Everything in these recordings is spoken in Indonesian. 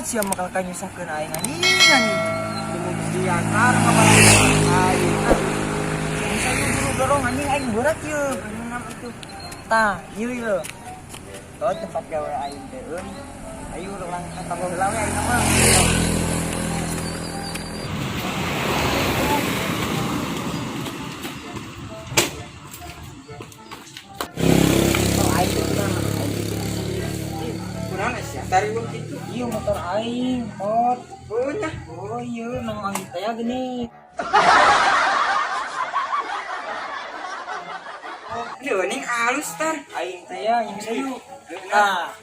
Siapa bakal kayu nyusahkeun aing anjing. Kemudian karena aing bisa buru dorong anjing aing berat yeuh. Anu nama itu. Tah, ieu. Tuh tempat gawe aing teh eun. Ayo ulang kata heula we aing mah. Tariwang gitu. Iya motor aing, pot. Punya. Oh iya, nang angin teh gini. Oh, leuning alus tar. Aing teh yang sayu. Nah,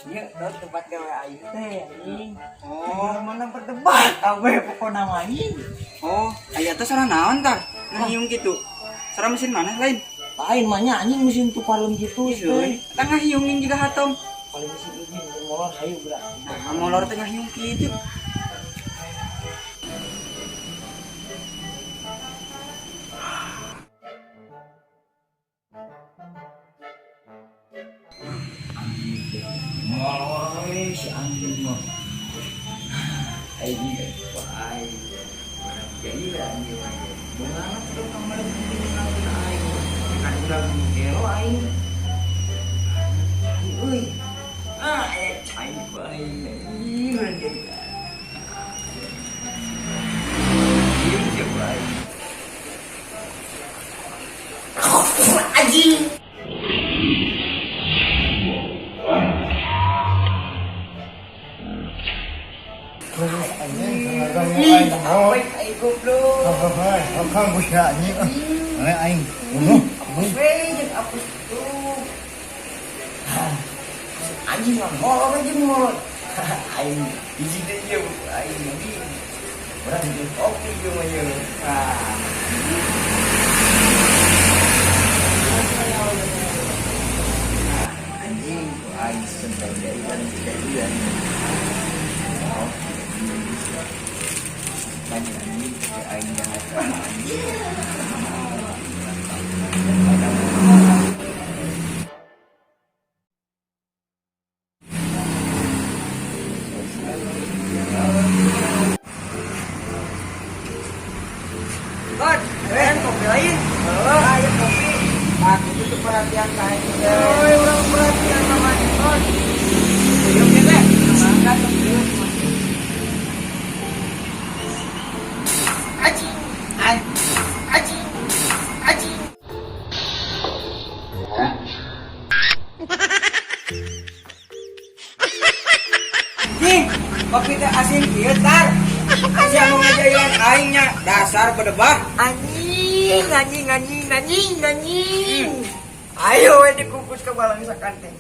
ieu tempat gawe aing teh anjing. Oh, Mana berdebat awe pokona mah anjing. oh, aya teh sarana naon tar? Ngahiung gitu. Sarana mesin mana lain? Lain mah nya anjing mesin tupaleun gitu teh. Tengah hiungin juga hatom. Paling mesin ini molor hayu gerak. Nah, molor tengah hiung kitu. Molor si anjing mah. Aing kok aing. Jadi anjing mah. Bunga tuh kamar bikin aing. Kan udah kelo aing. Uy. Aing bae. Ih, anjing. Anjing. Aing goblok. Không có sợ nhỉ? Đấy anh, đúng không? Weh, jeung apus tuh. Anjing mah molor aja molor. Aing biji deh ye, aing lagi. Orang jeung kopi jeung mah ye. Anjing, aing sentai dari anjing aing jangan Kon, kopi lain. ayo kopi. Aku butuh perhatian kain. Orang perhatian sama Kon. Yuk kita. Mangga tuh. Anjing, kopi teh asin kieu tar. Sia mau ngajayan aingnya dasar bedebah. Anjing. Ayo we dikukus ke balang sakan teh.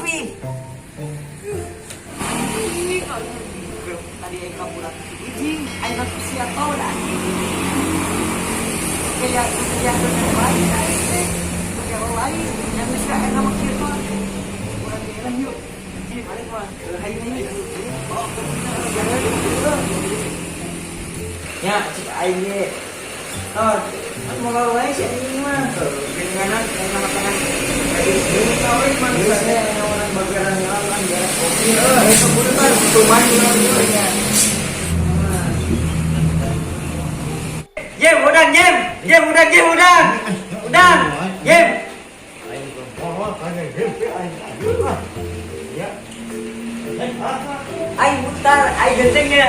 Wih. Tadi aing kabulat. Anjing, aing aku sia tau dah. Kayak dengan baik aing teh. Kayak lain yang bisa enak mah kieu mah. Urang jalan yuk. Ini balik mah. Hayu. Oh, ya, cik aing ge. Oh, molor wae si anjing mah. Dengan nama tangan. Ini kau ini manusia yang orang bagian yang orang ya. Itu bukan tuman ya. Jem, udah. Jem. Aing mutar, aing gentengnya.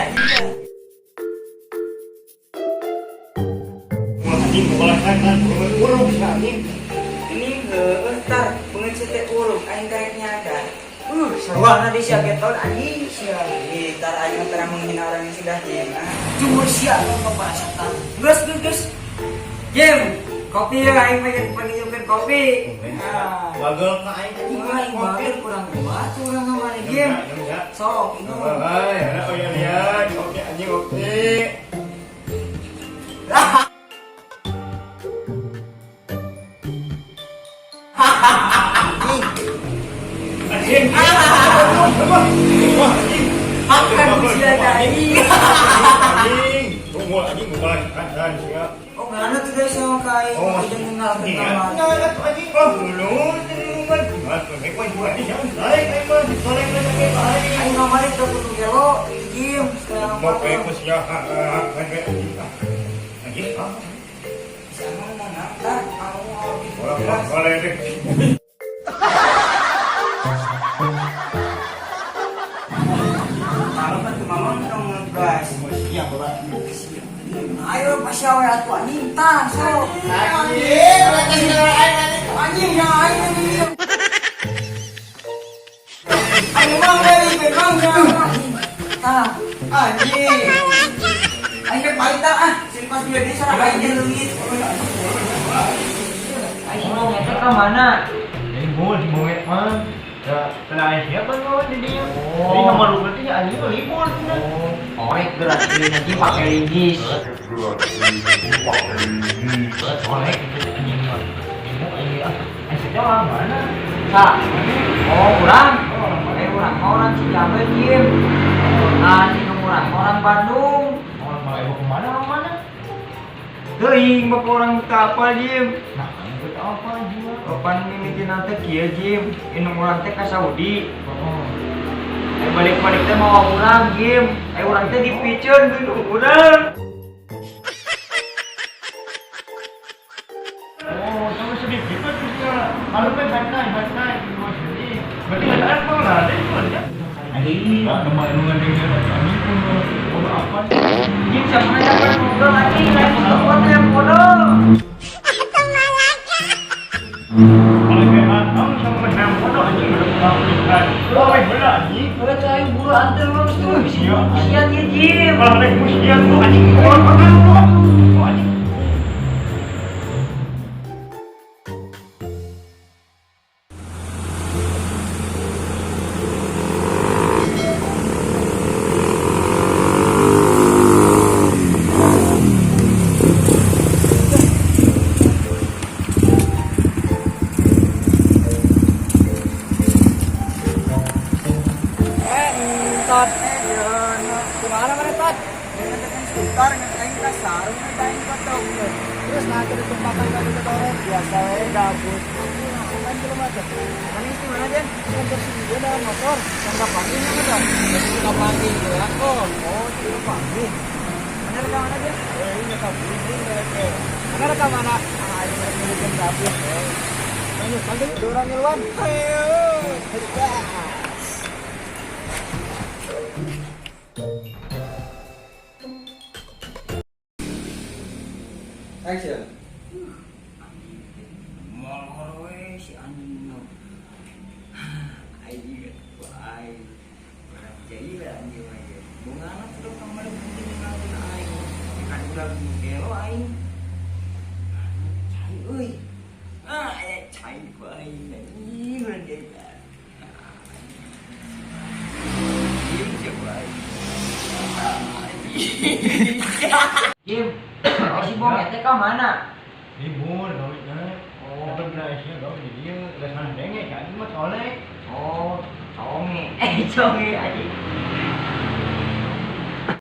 Ini entar pengecet teh urung aing kareknya ada. Sarwana di sia geton anjing sia. Ntar aing terang menghina orang yang sudah jem. Cuma sia kebasakan. Gus. Jem, kopi ya aing pengen kopi. Bagel ka aing. Aing bagel kurang kuat urang mah jem. Sok itu. Lihat, oke anjing oke. Anjing. sama kain. Jangan ngenal ke kamar. Nyala tuh anjing. Oh, belum. Masuk, ekor buat dia. Naik, naik mas. Soleh lagi baik. Ayo ngamari ke kudu gelo. Jim, sekarang Mau apa? ekor siapa? Anjing. Sama mau naftar. Boleh deh. Kalau kan ke mama dong guys. Siap, Bapak. Ayo pasyawe atu anjing tah so. Anjing yang ayo. Ayo bang dari bang Tah. anjing. Ayo balik dah ah. Silpas dia di sana aja leungit. Ayo mau ngecek ke mana? Libur, mau mah. Ya, kena siapa mau di dia? Jadi nomor lu berarti anjing libur. Oh, gerak ini nanti pakai linggis. Oleh anjing mah. Ini sejauh mana? Sa. Oh, kurang. Orang Cijabe Jim. Orang Bandung. Orang malah ibu kemana? Orang mana? Teuing bak orang kapal Jim. Nah, ikut apa juga? Kapan mimitin nanti kieu Jim. Inung urang teh ka Saudi. Oh. Ayo balik-balik teh mau urang Jim. Ayo urang teh dipiceun gendung urang. Oh, sama sedikit kan bisa. Kalau kan baik-baik cuma sedih. Berarti ada apa lah? Ada itu aja. Anjing, nama ilungan dengan anjing pun apa? Jim siapa yang ngobrol anjing lain telepon yang bodoh. Kalau kayak kamu sama macam bodoh anjing berapa kan? Oh, main bola anjing. Kalau teh buru anter lu tuh. Sian ya Jim. Kalau naik musian tuh anjing keluar makan tuh. Oh anjing. Tot. Gimana mana Tot? Sebentar ngatain ka sarung ngatain ka tau. Terus nanti di tumpakan kali ke toilet biasa we gabut. Kan belum ada. Mana itu mana Den? Yang bersih dia dalam motor. Yang enggak panggil yang ada. Yang enggak panggil ya kok. Oh, itu panggil. Mana rekaman aja? Ini kabur ini mereka. Mana rekaman mana? Ah, ini mereka bikin gabut. Ayo, panggil orang Ilwan. Ayo. Action. Molor we si anjing no. Ai ku ai. Berat jadi lah anjing aja. Bunga anak sudah kemarin penting ngalahin ai. Kan udah gelo ai. Cai euy. Ah, cai ku ai. Ih, udah jadi. Jim, si Bong ete ka mana? Libur, gawe oh, atau bila Asia gawe di dia, udah sana denge, kan cuma soleh. Oh, conge. Conge aja.